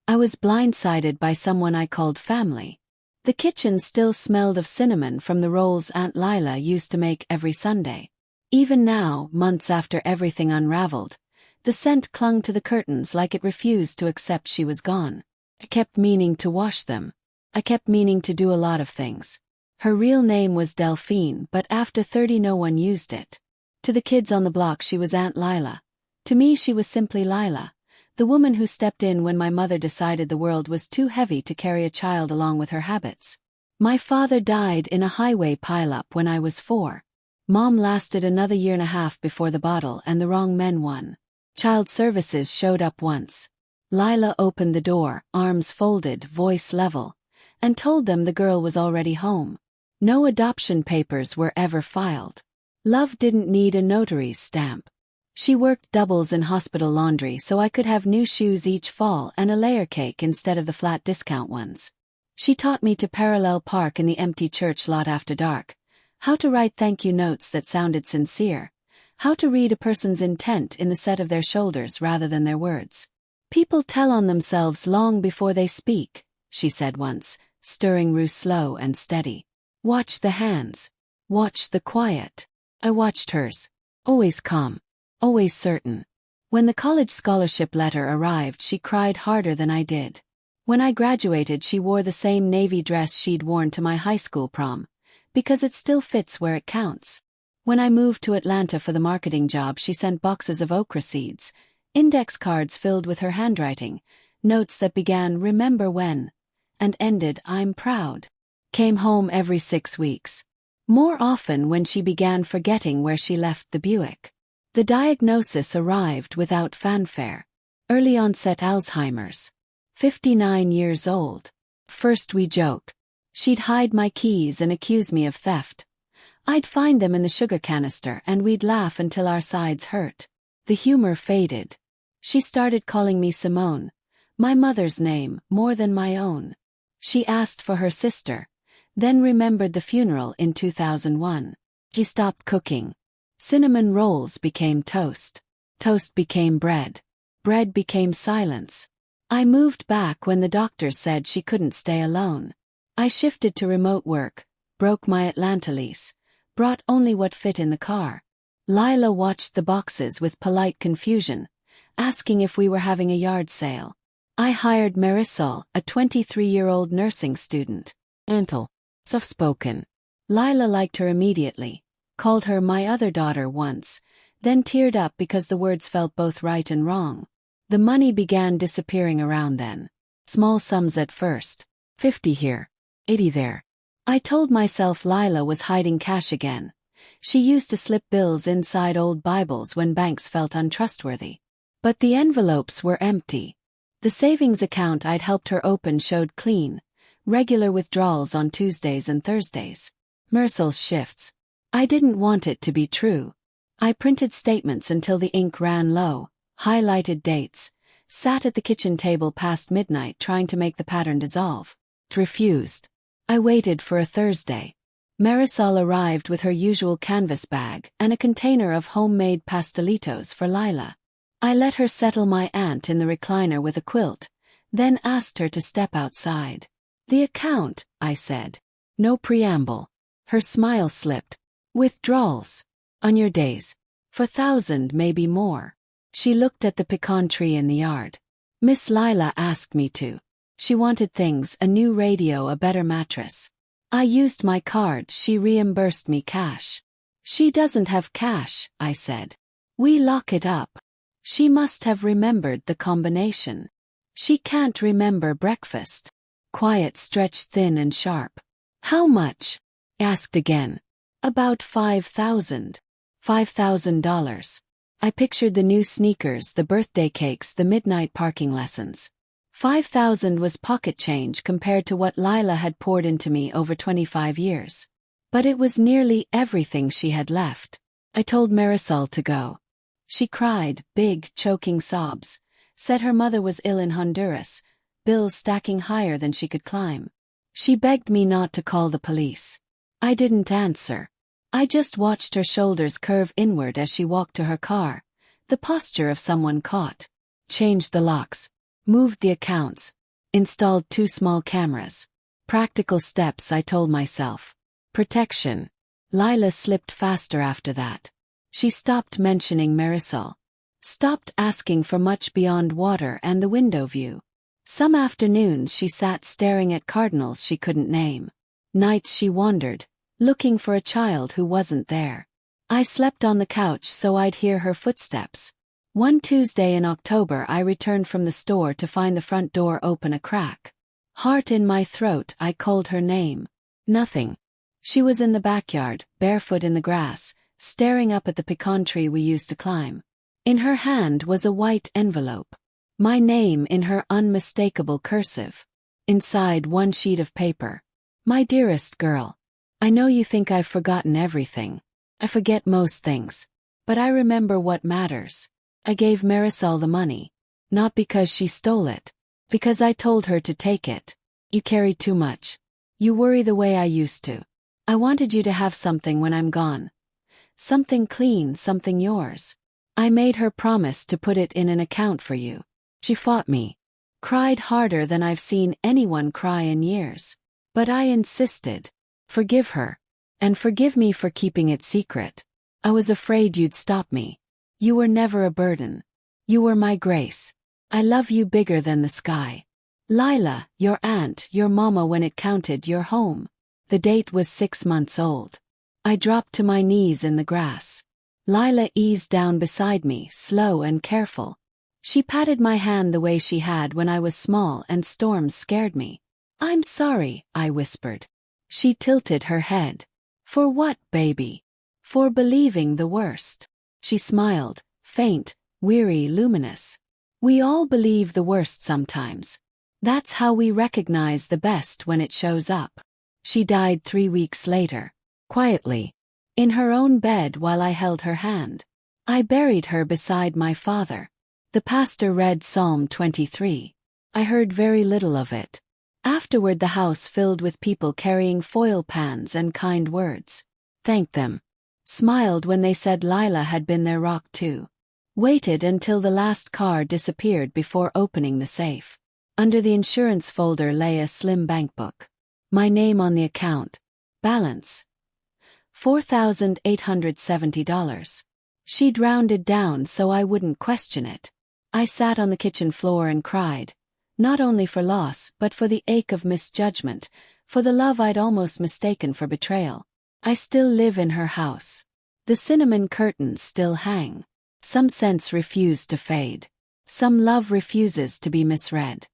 I was blindsided by someone I called family. The kitchen still smelled of cinnamon from the rolls Aunt Lila used to make every Sunday. Even now, months after everything unraveled, the scent clung to the curtains like it refused to accept she was gone. I kept meaning to wash them. I kept meaning to do a lot of things. Her real name was Delphine, but after 30 no one used it. To the kids on the block she was Aunt Lila. To me she was simply Lila, the woman who stepped in when my mother decided the world was too heavy to carry a child along with her habits. My father died in a highway pileup when I was 4. Mom lasted another year and a half before the bottle and the wrong men won. Child services showed up once. Lila opened the door, arms folded, voice level, and told them the girl was already home. No adoption papers were ever filed. Love didn't need a notary's stamp. She worked doubles in hospital laundry so I could have new shoes each fall and a layer cake instead of the flat discount ones. She taught me to parallel park in the empty church lot after dark, how to write thank you notes that sounded sincere, how to read a person's intent in the set of their shoulders rather than their words. People tell on themselves long before they speak, she said once, stirring Rue slow and steady. Watch the hands. Watch the quiet. I watched hers. Always calm. Always certain. When the college scholarship letter arrived, she cried harder than I did. When I graduated, she wore the same navy dress she'd worn to my high school prom, because it still fits where it counts. When I moved to Atlanta for the marketing job, she sent boxes of okra seeds, index cards filled with her handwriting, notes that began "Remember when" and ended "I'm proud." Came home every 6 weeks. More often when she began forgetting where she left the Buick. The diagnosis arrived without fanfare. Early onset Alzheimer's. 59 years old. First we joked. She'd hide my keys and accuse me of theft. I'd find them in the sugar canister and we'd laugh until our sides hurt. The humor faded. She started calling me Simone, my mother's name, more than my own. She asked for her sister, then remembered the funeral in 2001. She stopped cooking. Cinnamon rolls became toast. Toast became bread. Bread became silence. I moved back when the doctor said she couldn't stay alone. I shifted to remote work, broke my Atlanta lease, brought only what fit in the car. Lila watched the boxes with polite confusion, asking if we were having a yard sale. I hired Marisol, a 23-year-old nursing student. Gentle, soft-spoken. Lila liked her immediately. Called her my other daughter once, then teared up because the words felt both right and wrong. The money began disappearing around then. Small sums at first. 50 here, 80 there. I told myself Lila was hiding cash again. She used to slip bills inside old Bibles when banks felt untrustworthy. But the envelopes were empty. The savings account I'd helped her open showed clean, regular withdrawals on Tuesdays and Thursdays. Marisol's shifts. I didn't want it to be true. I printed statements until the ink ran low, highlighted dates, sat at the kitchen table past midnight trying to make the pattern dissolve. It refused. I waited for a Thursday. Marisol arrived with her usual canvas bag and a container of homemade pastelitos for Lila. I let her settle my aunt in the recliner with a quilt, then asked her to step outside. The account, I said. No preamble. Her smile slipped. Withdrawals. On your days. For 1,000, maybe more. She looked at the pecan tree in the yard. Miss Lila asked me to. She wanted things, a new radio, a better mattress. I used my card, she reimbursed me cash. She doesn't have cash, I said. We lock it up. She must have remembered the combination. She can't remember breakfast. Quiet stretched thin and sharp. How much? Asked again. About $5,000. $5,000. I pictured the new sneakers, the birthday cakes, the midnight parking lessons. $5,000 was pocket change compared to what Lila had poured into me over 25 years. But it was nearly everything she had left. I told Marisol to go. She cried, big, choking sobs, said her mother was ill in Honduras, bills stacking higher than she could climb. She begged me not to call the police. I didn't answer. I just watched her shoulders curve inward as she walked to her car, the posture of someone caught. Changed the locks. Moved the accounts. Installed 2 small cameras. Practical steps, I told myself. Protection. Lila slipped faster after that. She stopped mentioning Marisol. Stopped asking for much beyond water and the window view. Some afternoons she sat staring at cardinals she couldn't name. Nights she wandered, looking for a child who wasn't there. I slept on the couch so I'd hear her footsteps. One Tuesday in October I returned from the store to find the front door open a crack. Heart in my throat, I called her name. Nothing. She was in the backyard, barefoot in the grass, staring up at the pecan tree we used to climb. In her hand was a white envelope. My name in her unmistakable cursive. Inside one sheet of paper. My dearest girl. I know you think I've forgotten everything. I forget most things. But I remember what matters. I gave Marisol the money. Not because she stole it. Because I told her to take it. You carry too much. You worry the way I used to. I wanted you to have something when I'm gone. Something clean, something yours. I made her promise to put it in an account for you. She fought me. Cried harder than I've seen anyone cry in years. But I insisted. Forgive her. And forgive me for keeping it secret. I was afraid you'd stop me. You were never a burden. You were my grace. I love you bigger than the sky. Lila, your aunt, your mama when it counted, your home. The date was 6 months old. I dropped to my knees in the grass. Lila eased down beside me, slow and careful. She patted my hand the way she had when I was small and storms scared me. I'm sorry, I whispered. She tilted her head. For what, baby? For believing the worst. She smiled, faint, weary, luminous. We all believe the worst sometimes. That's how we recognize the best when it shows up. She died 3 weeks later. Quietly. In her own bed while I held her hand. I buried her beside my father. The pastor read Psalm 23. I heard very little of it. Afterward the house filled with people carrying foil pans and kind words. Thanked them. Smiled when they said Lila had been their rock too. Waited until the last car disappeared before opening the safe. Under the insurance folder lay a slim bankbook. My name on the account. Balance. $4,870. She'd rounded down so I wouldn't question it. I sat on the kitchen floor and cried. Not only for loss, but for the ache of misjudgment, for the love I'd almost mistaken for betrayal. I still live in her house. The cinnamon curtains still hang. Some sense refused to fade. Some love refuses to be misread.